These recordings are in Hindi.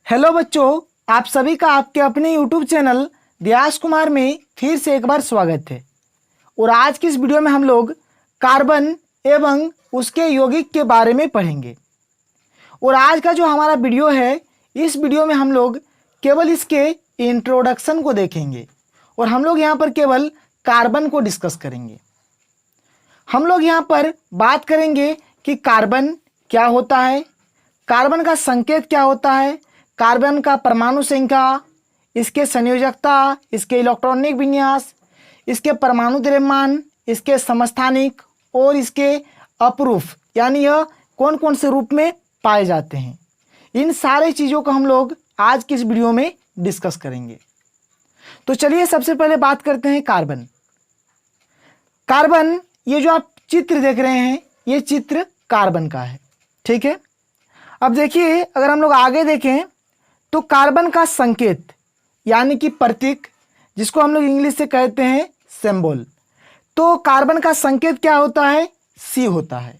हेलो बच्चों, आप सभी का आपके अपने यूट्यूब चैनल दियाश कुमार में फिर से एक बार स्वागत है। और आज की इस वीडियो में हम लोग कार्बन एवं उसके यौगिक के बारे में पढ़ेंगे। और आज का जो हमारा वीडियो है, इस वीडियो में हम लोग केवल इसके इंट्रोडक्शन को देखेंगे और हम लोग यहाँ पर केवल कार्बन को डिस्कस करेंगे। हम लोग यहाँ पर बात करेंगे कि कार्बन क्या होता है, कार्बन का संकेत क्या होता है, कार्बन का परमाणु संख्या, इसके संयोजकता, इसके इलेक्ट्रॉनिक विन्यास, इसके परमाणु द्रव्यमान, इसके समस्थानिक और इसके अपरूप, यानी यह कौन कौन से रूप में पाए जाते हैं। इन सारे चीज़ों को हम लोग आज की इस वीडियो में डिस्कस करेंगे। तो चलिए सबसे पहले बात करते हैं कार्बन। कार्बन, ये जो आप चित्र देख रहे हैं, ये चित्र कार्बन का है, ठीक है। अब देखिए, अगर हम लोग आगे देखें तो कार्बन का संकेत यानी कि प्रतीक, जिसको हम लोग इंग्लिश से कहते हैं सिंबल, तो कार्बन का संकेत क्या होता है? सी होता है।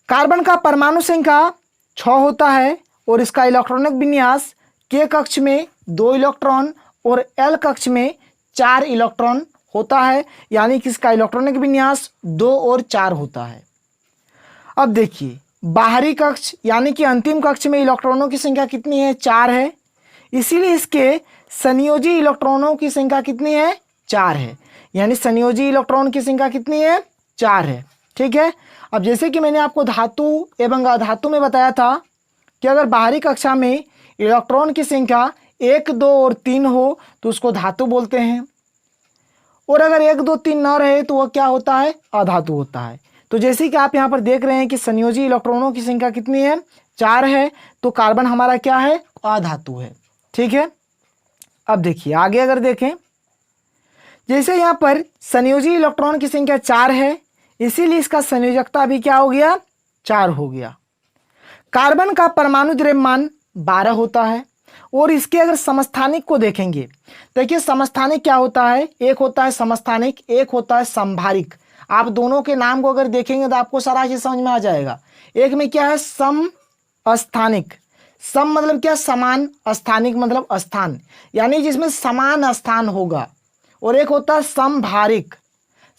कार्बन का परमाणु संख्या 6 होता है और इसका इलेक्ट्रॉनिक विन्यास के कक्ष में 2 इलेक्ट्रॉन और एल कक्ष में 4 इलेक्ट्रॉन होता है, यानी कि इसका इलेक्ट्रॉनिक विन्यास 2 और 4 होता है। अब देखिए, बाहरी कक्ष यानी कि अंतिम कक्ष में इलेक्ट्रॉनों की संख्या कितनी है? 4 है। इसीलिए इसके संयोजी इलेक्ट्रॉनों की संख्या कितनी है? 4 है। यानी संयोजी इलेक्ट्रॉन की संख्या कितनी है? 4 है, ठीक है। अब जैसे कि मैंने आपको धातु एवं अधातु में बताया था कि अगर बाहरी कक्षा में इलेक्ट्रॉन की संख्या 1, 2 और 3 हो तो उसको धातु बोलते हैं, और अगर 1, 2, 3 न रहे तो वह क्या होता है? अधातु होता है। तो जैसे कि आप यहाँ पर देख रहे हैं कि संयोजी इलेक्ट्रॉनों की संख्या कितनी है? 4 है। तो कार्बन हमारा क्या है? अधातु है, ठीक है। अब देखिए आगे अगर देखें, जैसे यहाँ पर संयोजी इलेक्ट्रॉन की संख्या 4 है, इसीलिए इसका संयोजकता भी क्या हो गया? 4 हो गया। कार्बन का परमाणु द्रव्यमान 12 होता है। और इसके अगर समस्थानिक को देखेंगे, देखिए समस्थानिक क्या होता है? एक होता है समस्थानिक, एक होता है संभारिक। आप दोनों के नाम को अगर देखेंगे तो आपको सारा चीज समझ में आ जाएगा। एक में क्या है? समस्थानिक। सम मतलब क्या? समान। स्थानिक मतलब स्थान, यानी जिसमें समान स्थान होगा। और एक होता है समभारिक।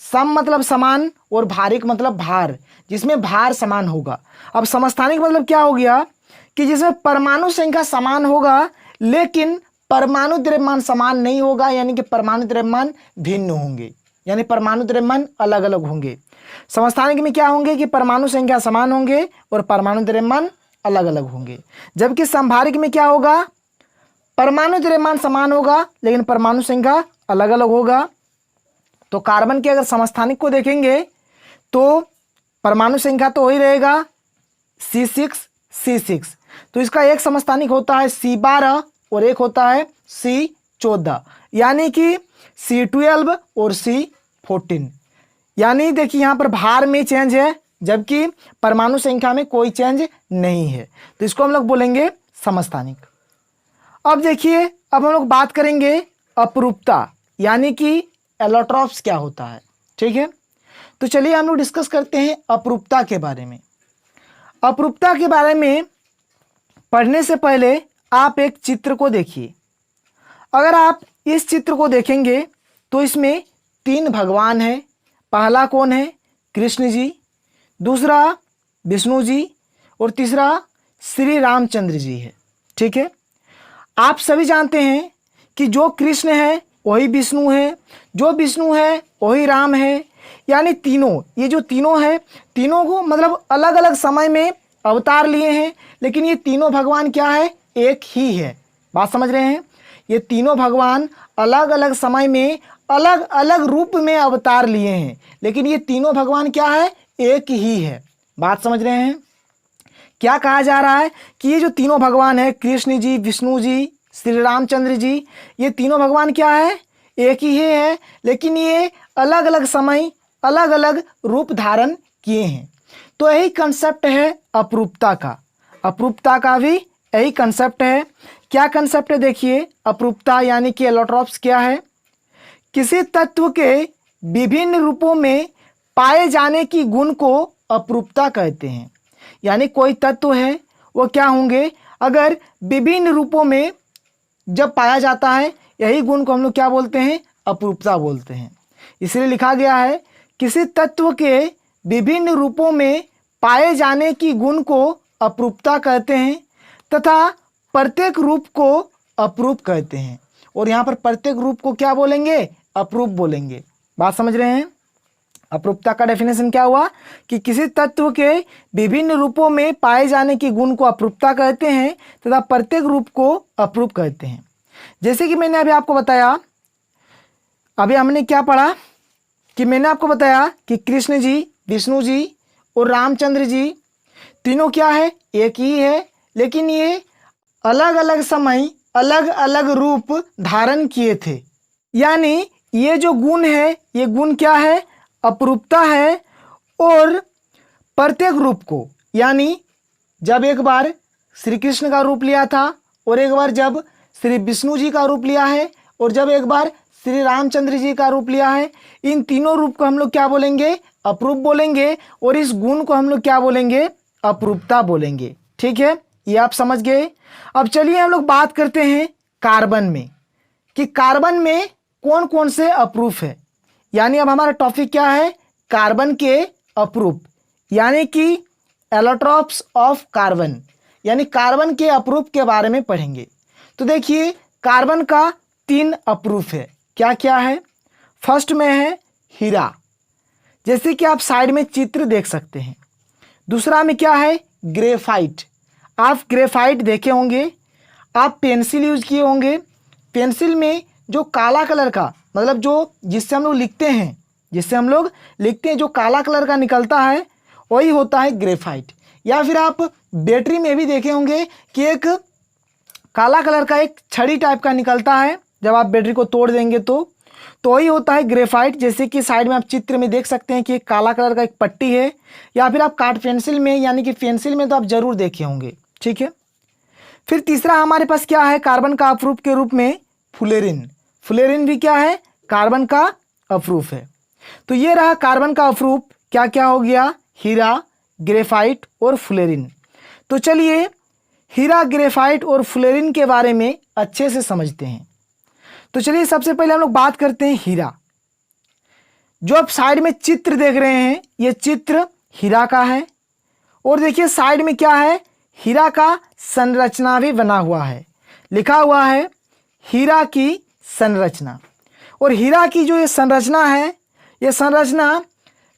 सम मतलब समान और भारिक मतलब भार, जिसमें भार समान होगा। अब समस्थानिक मतलब क्या हो गया? कि जिसमें परमाणु संख्या समान होगा लेकिन परमाणु द्रव्यमान समान नहीं होगा, यानी कि परमाणु द्रव्यमान भिन्न होंगे, यानी परमाणु द्रव्यमान अलग अलग होंगे। समस्थानिक में क्या होंगे? कि परमाणु संख्या समान होंगे और परमाणु द्रव्यमान अलग अलग होंगे। जबकि संभारिक में क्या होगा? परमाणु द्रव्यमान समान होगा लेकिन परमाणु संख्या अलग अलग होगा। तो कार्बन के अगर समस्थानिक को देखेंगे तो परमाणु संख्या तो वही रहेगा, C6, तो इसका एक समस्थानिक होता है C12 और एक होता है C14, यानी कि C12 और C14। यानी देखिए यहाँ पर भार में चेंज है जबकि परमाणु संख्या में कोई चेंज नहीं है, तो इसको हम लोग बोलेंगे समस्थानिक। अब देखिए, अब हम लोग बात करेंगे अपरूपता, यानी कि एलोट्रॉप्स क्या होता है, ठीक है। तो चलिए हम लोग डिस्कस करते हैं अपरूपता के बारे में। अपरूपता के बारे में पढ़ने से पहले आप एक चित्र को देखिए। अगर आप इस चित्र को देखेंगे तो इसमें 3 भगवान हैं। पहला कौन है? कृष्ण जी, दूसरा विष्णु जी और तीसरा श्री रामचंद्र जी है, ठीक है। आप सभी जानते हैं कि जो कृष्ण है वही विष्णु है, जो विष्णु है वही राम है, यानी तीनों, ये जो तीनों है, तीनों को मतलब अलग अलग समय में अवतार लिए हैं, लेकिन ये तीनों भगवान क्या है? एक ही है। बात समझ रहे हैं? ये तीनों भगवान अलग अलग समय में अलग अलग रूप में अवतार लिए हैं, लेकिन ये तीनों भगवान क्या है? एक ही है। बात समझ रहे हैं? क्या कहा जा रहा है कि ये जो तीनों भगवान है, कृष्ण जी, विष्णु जी, श्री रामचंद्र जी, ये तीनों भगवान क्या है? एक ही है, लेकिन ये अलग अलग समय अलग अलग रूप धारण किए हैं। तो यही कंसेप्ट है अपरूपता का। अपरूपता का भी यही कंसेप्ट है। क्या कंसेप्ट है? देखिए, अपरूपता यानी कि एलोट्रॉप्स क्या है? किसी तत्व के विभिन्न रूपों में पाए जाने की गुण को अपरूपता कहते हैं। यानी कोई तत्व है वो क्या होंगे? अगर विभिन्न रूपों में जब पाया जाता है, यही गुण को हम लोग क्या बोलते हैं? अपरूपता बोलते हैं। इसलिए लिखा गया है किसी तत्व के विभिन्न रूपों में पाए जाने की गुण को अपरूपता कहते हैं तथा प्रत्येक रूप को अपरूप कहते हैं। और यहाँ पर प्रत्येक रूप को क्या बोलेंगे? अपरूप बोलेंगे। बात समझ रहे हैं? अपरूपता का डेफिनेशन क्या हुआ कि किसी तत्व के विभिन्न रूपों में पाए जाने की गुण को अपरूपता कहते हैं तथा प्रत्येक रूप को अपरूप कहते हैं। जैसे कि मैंने अभी आपको बताया, अभी हमने क्या पढ़ा कि मैंने आपको बताया कि कृष्ण जी, विष्णु जी और रामचंद्र जी तीनों क्या है? एक ही है, लेकिन ये अलग अलग समय अलग अलग रूप धारण किए थे। यानी ये जो गुण है, ये गुण क्या है? अपरूपता है। और प्रत्येक रूप को, यानी जब एक बार श्री कृष्ण का रूप लिया था और एक बार जब श्री विष्णु जी का रूप लिया है और जब एक बार श्री रामचंद्र जी का रूप लिया है, इन तीनों रूप को हम लोग क्या बोलेंगे? अपरूप बोलेंगे। और इस गुण को हम लोग क्या बोलेंगे? अपरूपता बोलेंगे। ठीक है, ये आप समझ गए। अब चलिए हम लोग बात करते हैं कार्बन में कि कार्बन में कौन कौन से अपरूप है। यानी अब हमारा टॉपिक क्या है? कार्बन के अपरूप, यानी कि एलोट्रॉप्स ऑफ कार्बन, यानी कार्बन के अपरूप के बारे में पढ़ेंगे। तो देखिए, कार्बन का 3 अपरूप है। क्या क्या है? फर्स्ट में है हीरा, जैसे कि आप साइड में चित्र देख सकते हैं। दूसरा में क्या है? ग्रेफाइट। आप ग्रेफाइट देखे होंगे, आप पेंसिल यूज किए होंगे। पेंसिल में जो काला कलर का, मतलब जो जिससे हम लोग लिखते हैं, जो काला कलर का निकलता है वही होता है ग्रेफाइट। या फिर आप बैटरी में भी देखे होंगे कि एक काला कलर का एक छड़ी टाइप का निकलता है, जब आप बैटरी को तोड़ देंगे तो वही होता है ग्रेफाइट। जैसे कि साइड में आप चित्र में देख सकते हैं कि एक काला कलर का एक पट्टी है, या फिर आप काट पेंसिल में, यानी कि पेंसिल में तो आप जरूर देखे होंगे। ठीक है, फिर तीसरा हमारे पास क्या है कार्बन का अपरूप के रूप में? फ्लोरीन। फ्लोरीन भी क्या है? कार्बन का अपरूप है। तो ये रहा कार्बन का अपरूप। क्या क्या हो गया? हीरा, ग्रेफाइट और फ्लोरीन। तो चलिए हीरा, ग्रेफाइट और फ्लोरीन के बारे में अच्छे से समझते हैं। तो चलिए सबसे पहले हम लोग बात करते हैं हीरा। जो आप साइड में चित्र देख रहे हैं, ये चित्र हीरा का है। और देखिए साइड में क्या है? हीरा का संरचना भी बना हुआ है, लिखा हुआ है हीरा की संरचना। और हीरा की जो ये संरचना है, ये संरचना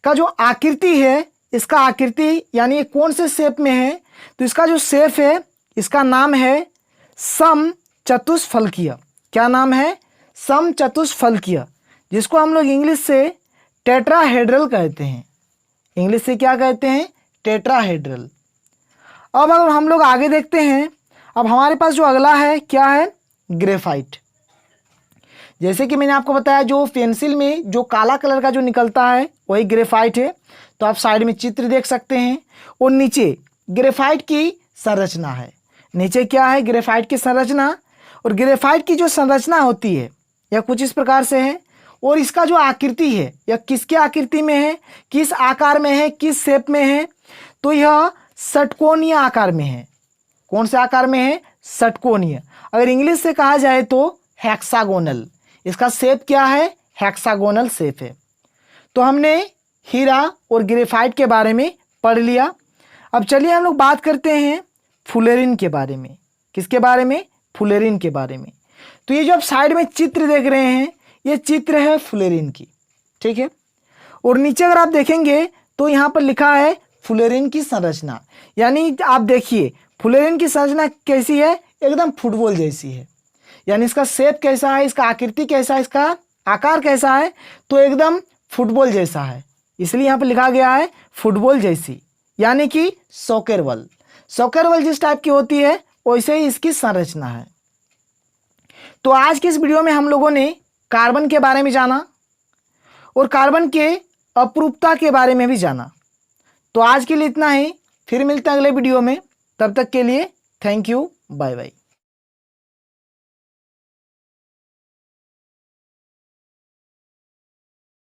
का जो आकृति है, इसका आकृति यानी ये कौन से शेप में है? तो इसका जो शेप है, इसका नाम है समचतुष्फलकीय। क्या नाम है? समचतुष्फलकीय, जिसको हम लोग इंग्लिश से टेट्राहेड्रल कहते हैं। इंग्लिश से क्या कहते हैं? टेट्राहेड्रल। अब अगर हम लोग आगे देखते हैं, अब हमारे पास जो अगला है क्या है? ग्रेफाइट। जैसे कि मैंने आपको बताया, जो पेंसिल में जो काला कलर का जो निकलता है वही ग्रेफाइट है। तो आप साइड में चित्र देख सकते हैं। और नीचे ग्रेफाइट की संरचना है। नीचे क्या है? ग्रेफाइट की संरचना। और ग्रेफाइट की जो संरचना होती है यह कुछ इस प्रकार से है। और इसका जो आकृति है, यह किसके आकृति में है? किस आकार में है? किस शेप में है? तो यह षटकोणीय आकार में है। कौन से आकार में है? षटकोणीय। अगर इंग्लिश से कहा जाए तो हेक्सागोनल। इसका शेप क्या है? हेक्सागोनल शेप है। तो हमने हीरा और ग्रेफाइट के बारे में पढ़ लिया। अब चलिए हम लोग बात करते हैं फ्लोरीन के बारे में। किसके बारे में? फ्लोरीन के बारे में। तो ये जो आप साइड में चित्र देख रहे हैं, ये चित्र है फ्लोरीन की। ठीक है, और नीचे अगर आप देखेंगे तो यहाँ पर लिखा है फ्लोरीन की संरचना। यानी आप देखिए फ्लोरीन की संरचना कैसी है? एकदम फुटबॉल जैसी है। यानी इसका शेप कैसा है? इसका आकृति कैसा है? इसका आकार कैसा है? तो एकदम फुटबॉल जैसा है। इसलिए यहाँ पर लिखा गया है फुटबॉल जैसी, यानी कि सॉकर बॉल। सॉकर बॉल जिस टाइप की होती है वैसे ही इसकी संरचना है। तो आज के इस वीडियो में हम लोगों ने कार्बन के बारे में जाना और कार्बन के अपरूपता के बारे में भी जाना। तो आज के लिए इतना ही, फिर मिलते हैं अगले वीडियो में। तब तक के लिए थैंक यू, बाय बाय।